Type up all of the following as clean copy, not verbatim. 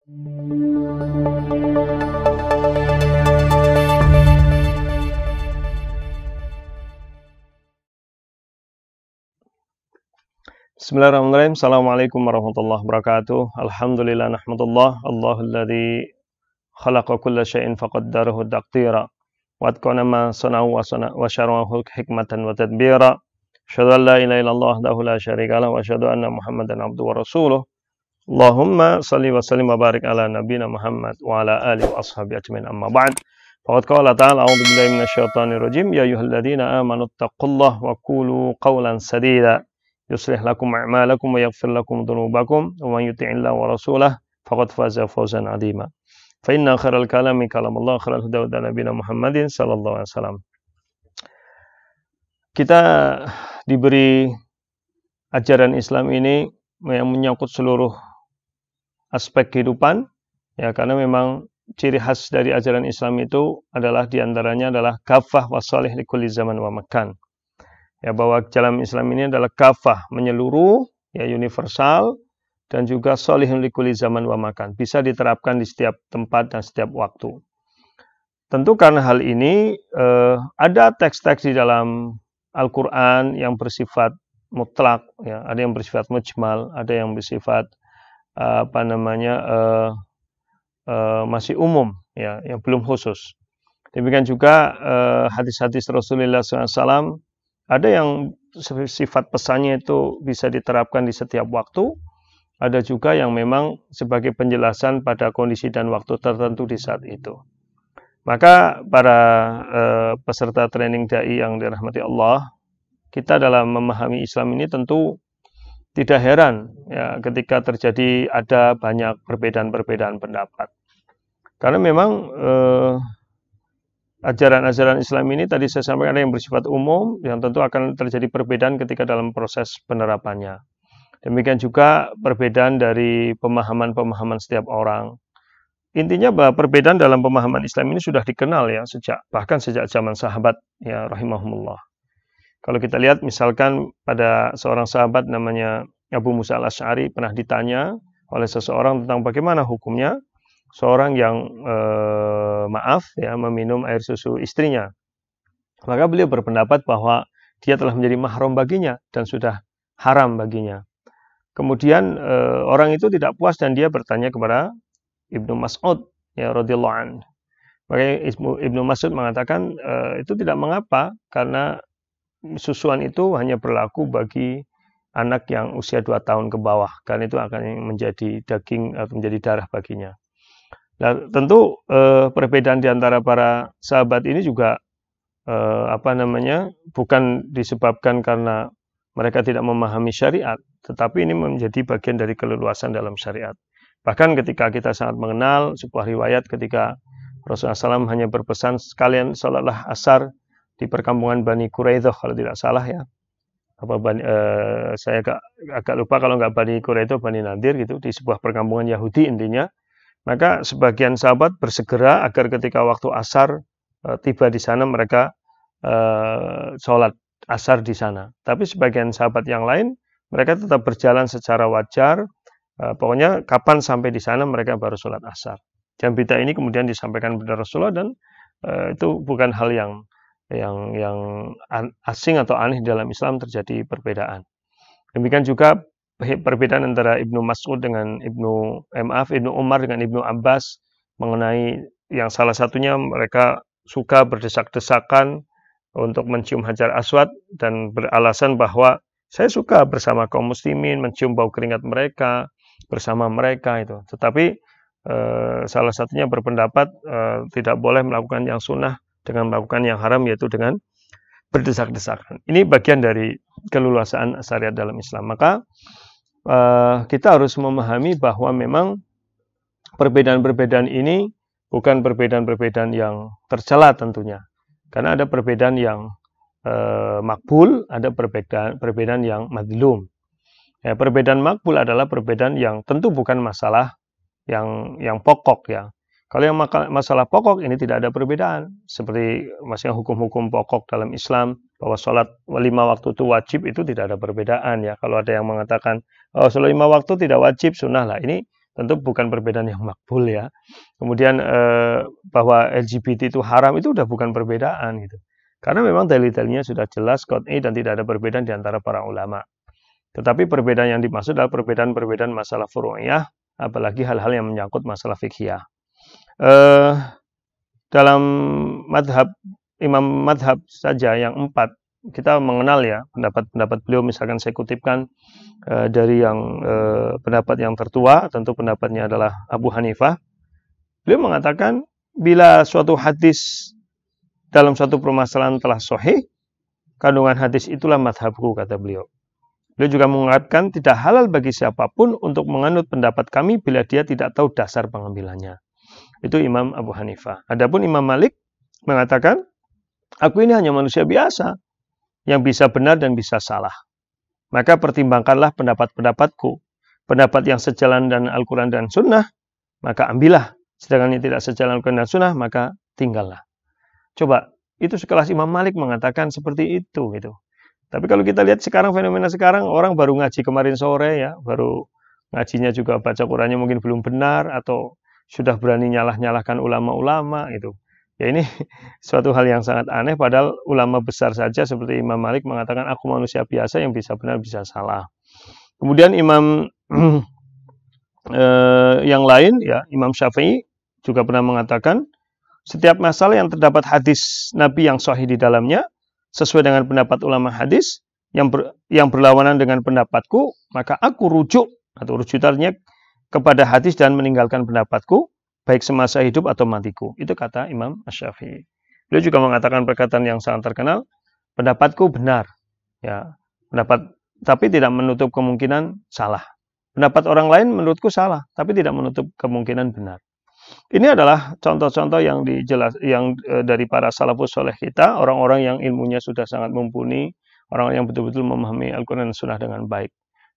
Bismillahirrahmanirrahim. Assalamualaikum warahmatullahi wabarakatuh. Alhamdulillah nahmadullah. Allahulladzi khalaqa kulla syai'in faqaddarahu taqdira. Wa atqana ma sana'u wa syarahu hikmatan wa tadbira. Asyhadu an la ilaha illallah wahdahu la syarika lah wa asyhadu anna Muhammadan abduhu wa rasuluh. Allahumma shalli wa sallim wa barik ala nabiyyina Muhammad wa ala alihi wa ashabihi ajmain, amma ba'd. Faqad qala ta'ala a'udzu billahi minasyaitonir rajim ya ayyuhalladzina amanu taqullaha wa qulu qawlan sadida yuslih lakum a'malakum wa yaghfir lakum dhunubakum wa man yuti'illaha wa rasulahu faqad faza fawzan 'azima. Fa inna khairal kalami kalamullah khairal huda huda nabiyina Muhammadin sallallahu alaihi wasallam. Kita diberi ajaran Islam ini yang menyangkut seluruh aspek kehidupan, ya, karena memang ciri khas dari ajaran Islam itu adalah diantaranya adalah kafah wa shalih likulli zaman wa makan. Ya, bahwa jalan Islam ini adalah kafah, menyeluruh, ya, universal, dan juga sholihun likulli zaman wa makan, bisa diterapkan di setiap tempat dan setiap waktu. Tentu karena hal ini ada teks-teks di dalam Al-Quran yang bersifat mutlak, ya, ada yang bersifat mujmal, ada yang bersifat masih umum, ya, yang belum khusus. Demikian juga hadis-hadis Rasulullah SAW, ada yang sifat pesannya itu bisa diterapkan di setiap waktu, ada juga yang memang sebagai penjelasan pada kondisi dan waktu tertentu di saat itu. Maka para peserta training dai yang dirahmati Allah, kita dalam memahami Islam ini tentu tidak heran, ya, ketika terjadi ada banyak perbedaan-perbedaan pendapat. Karena memang ajaran-ajaran Islam ini tadi saya sampaikan ada yang bersifat umum, yang tentu akan terjadi perbedaan ketika dalam proses penerapannya. Demikian juga perbedaan dari pemahaman-pemahaman setiap orang. Intinya bahwa perbedaan dalam pemahaman Islam ini sudah dikenal, ya, bahkan sejak zaman sahabat, ya, rahimahumullah. Kalau kita lihat misalkan pada seorang sahabat namanya Abu Musa al-Asy'ari pernah ditanya oleh seseorang tentang bagaimana hukumnya seorang yang meminum air susu istrinya. Maka beliau berpendapat bahwa dia telah menjadi mahram baginya dan sudah haram baginya. Kemudian orang itu tidak puas dan dia bertanya kepada Ibnu Mas'ud, ya, radhiyallahu anhu. Maka Ibnu Mas'ud mengatakan itu tidak mengapa karena susuan itu hanya berlaku bagi anak yang usia 2 tahun ke bawah, karena itu akan menjadi daging atau menjadi darah baginya. Nah, tentu perbedaan di antara para sahabat ini juga bukan disebabkan karena mereka tidak memahami syariat, tetapi ini menjadi bagian dari keleluasan dalam syariat. Bahkan ketika kita sangat mengenal sebuah riwayat ketika Rasulullah SAW hanya berpesan sekalian sholatlah asar di perkampungan Bani Quraidah kalau tidak salah, ya. Saya agak lupa kalau nggak Bani Quraidah, Bani Nadir gitu, di sebuah perkampungan Yahudi intinya. Maka sebagian sahabat bersegera agar ketika waktu asar tiba di sana mereka sholat asar di sana. Tapi sebagian sahabat yang lain mereka tetap berjalan secara wajar. Pokoknya kapan sampai di sana mereka baru sholat asar. Jam berita ini kemudian disampaikan kepada Rasulullah dan itu bukan hal yang asing atau aneh dalam Islam, terjadi perbedaan. Demikian juga perbedaan antara Ibnu Mas'ud dengan Ibnu Umar dengan Ibnu Abbas mengenai yang salah satunya mereka suka berdesak-desakan untuk mencium Hajar Aswad dan beralasan bahwa saya suka bersama kaum muslimin mencium bau keringat mereka bersama mereka itu. Tetapi salah satunya berpendapat tidak boleh melakukan yang sunnah dengan melakukan yang haram, yaitu dengan berdesak-desakan. Ini bagian dari keleluasaan syariat dalam Islam. Maka kita harus memahami bahwa memang perbedaan-perbedaan ini bukan perbedaan-perbedaan yang tercela tentunya. Karena ada perbedaan yang makbul, ada perbedaan yang madlum. Ya, perbedaan makbul adalah perbedaan yang tentu bukan masalah yang pokok, ya. Kalau yang masalah pokok ini tidak ada perbedaan. Seperti maksudnya hukum-hukum pokok dalam Islam, bahwa sholat 5 waktu itu wajib, itu tidak ada perbedaan, ya. Kalau ada yang mengatakan, oh, sholat 5 waktu tidak wajib, sunnah lah. Ini tentu bukan perbedaan yang makbul ya. Kemudian bahwa LGBT itu haram itu udah bukan perbedaan gitu. Karena memang dalil-dalilnya sudah jelas, qat'i, dan tidak ada perbedaan di antara para ulama. Tetapi perbedaan yang dimaksud adalah perbedaan-perbedaan masalah furu'iyah, apalagi hal-hal yang menyangkut masalah fikhiyah. Dalam madhab, imam madhab saja yang 4, kita mengenal ya pendapat-pendapat beliau. Misalkan saya kutipkan dari yang pendapat yang tertua, tentu pendapatnya adalah Abu Hanifah. Beliau mengatakan bila suatu hadis dalam suatu permasalahan telah sahih, kandungan hadis itulah madhabku, kata beliau. Beliau juga mengatakan tidak halal bagi siapapun untuk menganut pendapat kami bila dia tidak tahu dasar pengambilannya. Itu Imam Abu Hanifah. Adapun Imam Malik mengatakan, aku ini hanya manusia biasa yang bisa benar dan bisa salah. Maka pertimbangkanlah pendapat-pendapatku. Pendapat yang sejalan dengan Al-Quran dan Sunnah, maka ambillah. Sedangkan yang tidak sejalan Al-Quran dan Sunnah, maka tinggallah. Coba, itu sekelas Imam Malik mengatakan seperti itu gitu. Tapi kalau kita lihat sekarang, fenomena sekarang, orang baru ngaji kemarin sore ya, baru ngajinya juga baca Qurannya mungkin belum benar, atau sudah berani nyalah-nyalahkan ulama-ulama gitu. Ya ini suatu hal yang sangat aneh, padahal ulama besar saja seperti Imam Malik mengatakan aku manusia biasa yang bisa benar bisa salah. Kemudian imam yang lain ya, Imam Syafi'i juga pernah mengatakan setiap masalah yang terdapat hadis Nabi yang sahih di dalamnya sesuai dengan pendapat ulama hadis yang berlawanan dengan pendapatku, maka aku rujuk atau rujukannya kepada hadis dan meninggalkan pendapatku baik semasa hidup atau matiku. Itu kata Imam Asy-Syafi'i. Beliau juga mengatakan perkataan yang sangat terkenal, pendapatku benar, ya, tapi tidak menutup kemungkinan salah. Pendapat orang lain menurutku salah, tapi tidak menutup kemungkinan benar. Ini adalah contoh-contoh yang dari para salafus soleh kita, orang-orang yang ilmunya sudah sangat mumpuni, orang yang betul-betul memahami Al-Quran dan Sunnah dengan baik.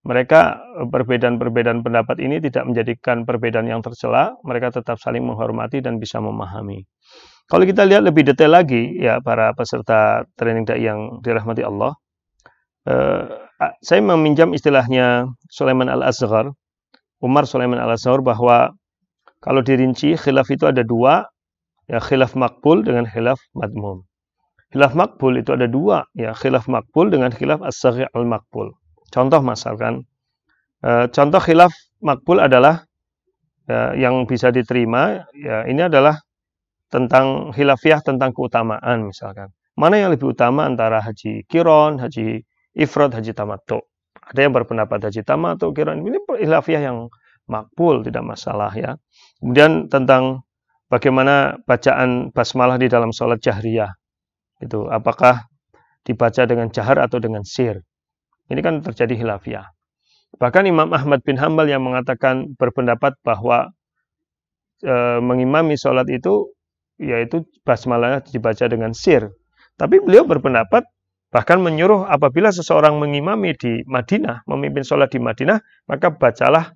Mereka perbedaan-perbedaan pendapat ini tidak menjadikan perbedaan yang tercela, mereka tetap saling menghormati dan bisa memahami. Kalau kita lihat lebih detail lagi, ya para peserta training dai yang dirahmati Allah, saya meminjam istilahnya Sulaiman Al-Asghar, Umar Sulaiman Al-Asghar, bahwa kalau dirinci khilaf itu ada dua, ya khilaf makbul dengan khilaf madmum. Khilaf makbul itu ada dua, ya khilaf makbul dengan khilaf as-saghi' al-makbul. Contoh misalkan, contoh khilaf makbul adalah yang bisa diterima, ya ini adalah tentang khilafiyah tentang keutamaan misalkan. Mana yang lebih utama antara haji kiron, haji ifrad, haji tamattu? Ada yang berpendapat haji tamattu, kiron. Ini khilafiyah yang makbul, tidak masalah ya. Kemudian tentang bagaimana bacaan basmalah di dalam sholat jahriyah. Itu apakah dibaca dengan jahar atau dengan sir? Ini kan terjadi khilafiyah. Bahkan Imam Ahmad bin Hanbal yang mengatakan berpendapat bahwa mengimami sholat itu yaitu basmalah dibaca dengan sir. Tapi beliau berpendapat bahkan menyuruh apabila seseorang mengimami di Madinah, memimpin sholat di Madinah, maka bacalah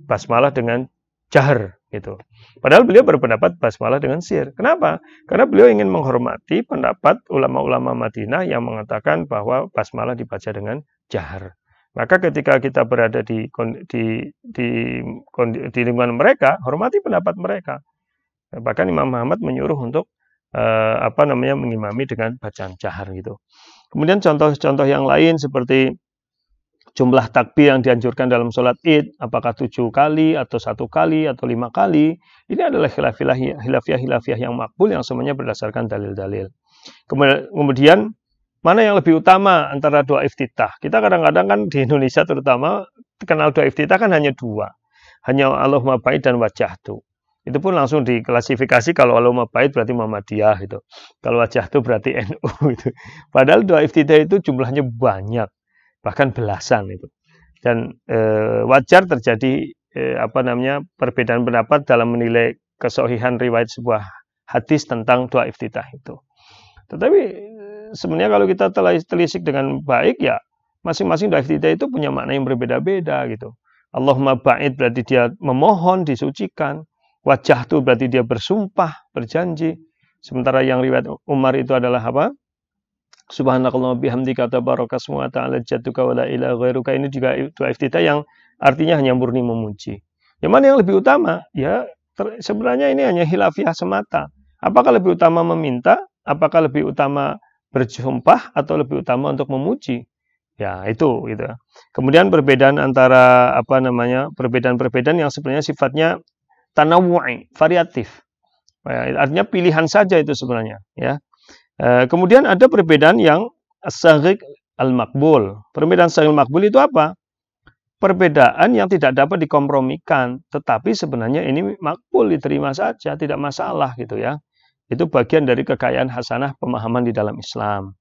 basmalah dengan jahar gitu. Padahal beliau berpendapat basmalah dengan sir. Kenapa? Karena beliau ingin menghormati pendapat ulama-ulama Madinah yang mengatakan bahwa basmalah dibaca dengan jahar. Maka ketika kita berada di lingkungan mereka, hormati pendapat mereka. Bahkan Imam Muhammad menyuruh untuk mengimami dengan bacaan jahar gitu. Kemudian contoh-contoh yang lain seperti jumlah takbir yang dianjurkan dalam sholat id, apakah 7 kali atau 1 kali atau 5 kali, ini adalah khilafiyah yang makbul yang semuanya berdasarkan dalil-dalil. Kemudian mana yang lebih utama antara doa iftitah? Kita kadang-kadang kan di Indonesia terutama kenal doa iftitah kan hanya dua, hanya Allahumma ba'id dan wajahtu. Itu pun langsung diklasifikasi kalau Allahumma ba'id berarti Muhammadiyah itu, kalau wajahtu berarti NU itu. Padahal doa iftitah itu jumlahnya banyak, bahkan belasan itu. Dan wajar terjadi perbedaan pendapat dalam menilai kesahihan riwayat sebuah hadis tentang doa iftitah itu. Tetapi sebenarnya kalau kita telisik dengan baik ya masing-masing doa iftitah itu punya makna yang berbeda-beda gitu. Allahumma ba'id berarti dia memohon disucikan, wajah itu berarti dia bersumpah, berjanji. Sementara yang riwayat Umar itu adalah apa? Subhanallah bihamdika tabarakasmu wa ta'ala jadduka wa la ilaha ghairuka. Ini juga doa iftitah yang artinya hanya murni memuji. Yang mana yang lebih utama? Ya, sebenarnya ini hanya hilafiah semata. Apakah lebih utama meminta? Apakah lebih utama bersumpah atau lebih utama untuk memuji? Ya, itu gitu. Kemudian perbedaan antara perbedaan-perbedaan yang sebenarnya sifatnya tanawu'i, variatif. Ya, artinya pilihan saja itu sebenarnya, ya. Kemudian ada perbedaan yang as-saghik al-maqbul. Perbedaan saghik al-maqbul itu apa? Perbedaan yang tidak dapat dikompromikan, tetapi sebenarnya ini makbul, diterima saja, tidak masalah gitu ya. Itu bagian dari kekayaan hasanah pemahaman di dalam Islam.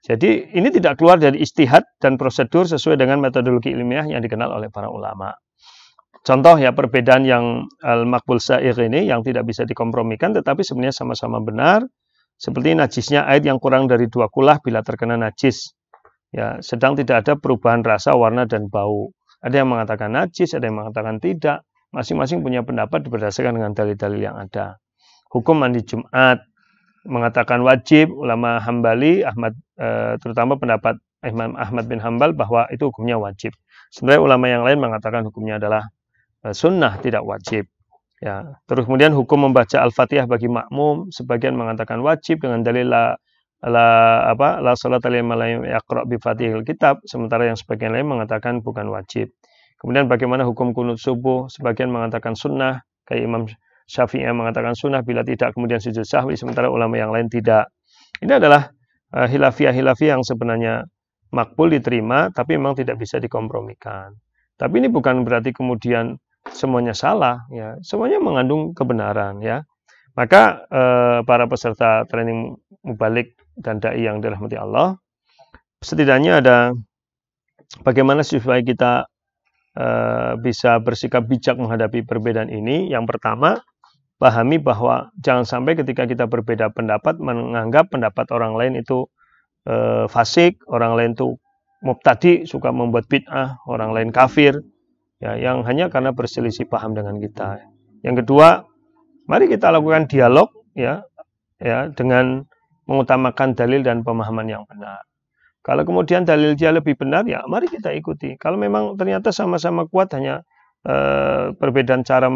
Jadi ini tidak keluar dari ijtihad dan prosedur sesuai dengan metodologi ilmiah yang dikenal oleh para ulama. Contoh ya, perbedaan yang al-maqbul sa'ir ini yang tidak bisa dikompromikan tetapi sebenarnya sama-sama benar. Seperti najisnya air yang kurang dari 2 kulah bila terkena najis. Ya, sedang tidak ada perubahan rasa, warna, dan bau. Ada yang mengatakan najis, ada yang mengatakan tidak. Masing-masing punya pendapat berdasarkan dengan dalil-dalil yang ada. Hukum mandi Jumat mengatakan wajib, ulama Hambali, terutama pendapat Imam Ahmad bin Hambal bahwa itu hukumnya wajib. Sebenarnya ulama yang lain mengatakan hukumnya adalah sunnah, tidak wajib. Ya, terus kemudian hukum membaca Al-Fatihah bagi makmum, sebagian mengatakan wajib dengan dalil la salata liman lam yaqra bi Fatihil kitab, sementara yang sebagian lain mengatakan bukan wajib. Kemudian bagaimana hukum kunut subuh, sebagian mengatakan sunnah, kayak Imam Syafi'i yang mengatakan sunnah bila tidak kemudian sujud sahwi, sementara ulama yang lain tidak. Ini adalah hilafiah yang sebenarnya makbul, diterima, tapi memang tidak bisa dikompromikan. Tapi ini bukan berarti kemudian semuanya salah, ya. Semuanya mengandung kebenaran, ya. Maka para peserta training mubalik dan dai yang dirahmati Allah, setidaknya ada bagaimana supaya kita bisa bersikap bijak menghadapi perbedaan ini. Yang pertama, pahami bahwa jangan sampai ketika kita berbeda pendapat menganggap pendapat orang lain itu fasik, orang lain itu mubtadi, suka membuat bid'ah, orang lain kafir, ya, yang hanya karena berselisih paham dengan kita. Yang kedua, mari kita lakukan dialog, ya, dengan mengutamakan dalil dan pemahaman yang benar. Kalau kemudian dalil dia lebih benar, ya mari kita ikuti. Kalau memang ternyata sama-sama kuat, hanya perbedaan cara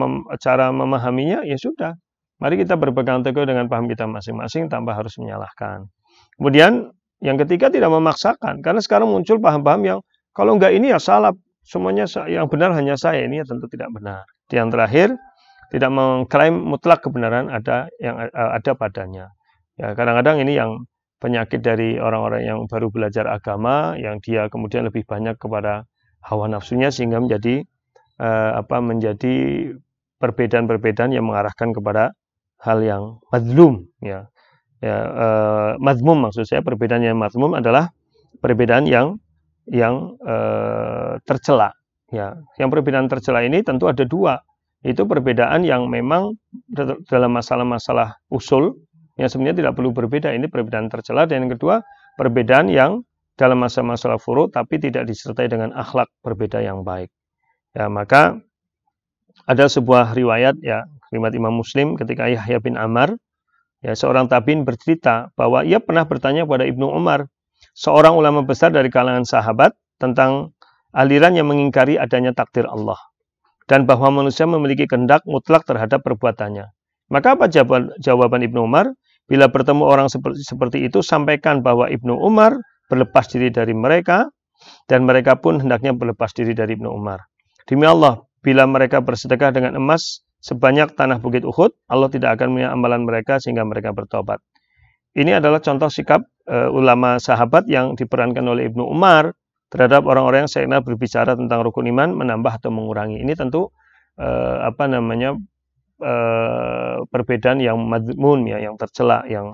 memahaminya, ya sudah. Mari kita berpegang teguh dengan paham kita masing-masing tanpa harus menyalahkan. Kemudian yang ketiga, tidak memaksakan. Karena sekarang muncul paham-paham yang kalau enggak ini ya salah, semuanya yang benar hanya saya, ini ya tentu tidak benar. Yang terakhir, tidak mengklaim mutlak kebenaran yang ada padanya. Ya, kadang-kadang ini yang penyakit dari orang-orang yang baru belajar agama, yang dia kemudian lebih banyak kepada hawa nafsunya sehingga menjadi perbedaan-perbedaan yang mengarahkan kepada hal yang madlum, ya. Madmum maksud saya, perbedaan yang madmum adalah perbedaan yang tercela, ya. Yang perbedaan tercela ini tentu ada dua. Itu perbedaan yang memang dalam masalah-masalah usul yang sebenarnya tidak perlu berbeda, ini perbedaan tercela. Dan yang kedua, perbedaan yang dalam masalah-masalah furu tapi tidak disertai dengan akhlak berbeda yang baik. Ya, maka ada sebuah riwayat, ya, riwayat Imam Muslim ketika Yahya bin Ammar, ya, seorang tabi'in bercerita bahwa ia pernah bertanya kepada Ibnu Umar, seorang ulama besar dari kalangan sahabat, tentang aliran yang mengingkari adanya takdir Allah dan bahwa manusia memiliki kehendak mutlak terhadap perbuatannya. Maka apa jawaban Ibnu Umar? Bila bertemu orang seperti itu, sampaikan bahwa Ibnu Umar berlepas diri dari mereka dan mereka pun hendaknya berlepas diri dari Ibnu Umar. Demi Allah, bila mereka bersedekah dengan emas sebanyak tanah bukit Uhud, Allah tidak akan melihat amalan mereka sehingga mereka bertobat. Ini adalah contoh sikap ulama sahabat yang diperankan oleh Ibnu Umar terhadap orang-orang yang saya kenal berbicara tentang rukun iman, menambah atau mengurangi. Ini tentu perbedaan yang madmun, ya, yang tercela, yang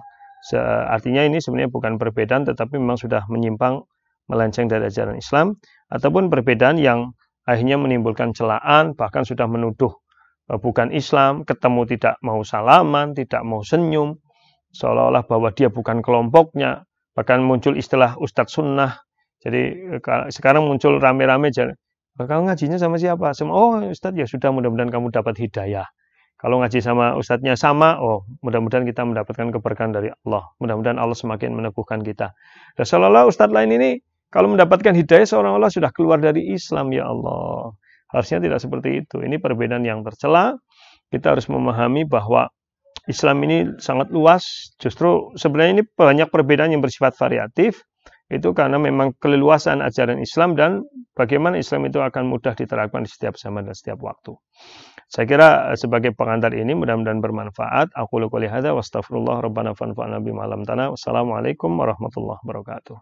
artinya ini sebenarnya bukan perbedaan tetapi memang sudah menyimpang, melenceng dari ajaran Islam, ataupun perbedaan yang akhirnya menimbulkan celaan, bahkan sudah menuduh bukan Islam, ketemu tidak mau salaman, tidak mau senyum, seolah-olah bahwa dia bukan kelompoknya, bahkan muncul istilah Ustadz Sunnah. Jadi sekarang muncul rame-rame, kamu ngajinya sama siapa? Oh, Ustadz, ya sudah, mudah-mudahan kamu dapat hidayah. Kalau ngaji sama ustadznya sama, oh, mudah-mudahan kita mendapatkan keberkahan dari Allah. Mudah-mudahan Allah semakin meneguhkan kita. Dan seolah-olah ustadz lain ini kalau mendapatkan hidayah seolah-olah sudah keluar dari Islam, ya Allah. Harusnya tidak seperti itu. Ini perbedaan yang tercela. Kita harus memahami bahwa Islam ini sangat luas. Justru sebenarnya ini banyak perbedaan yang bersifat variatif. Itu karena memang keleluasan ajaran Islam dan bagaimana Islam itu akan mudah diterapkan di setiap zaman dan setiap waktu. Saya kira sebagai pengantar ini mudah-mudahan bermanfaat. Aku qouli hadza wa astaghfirullah rabbana fanfa'na bima 'allamtana. Wassalamualaikum warahmatullahi wabarakatuh.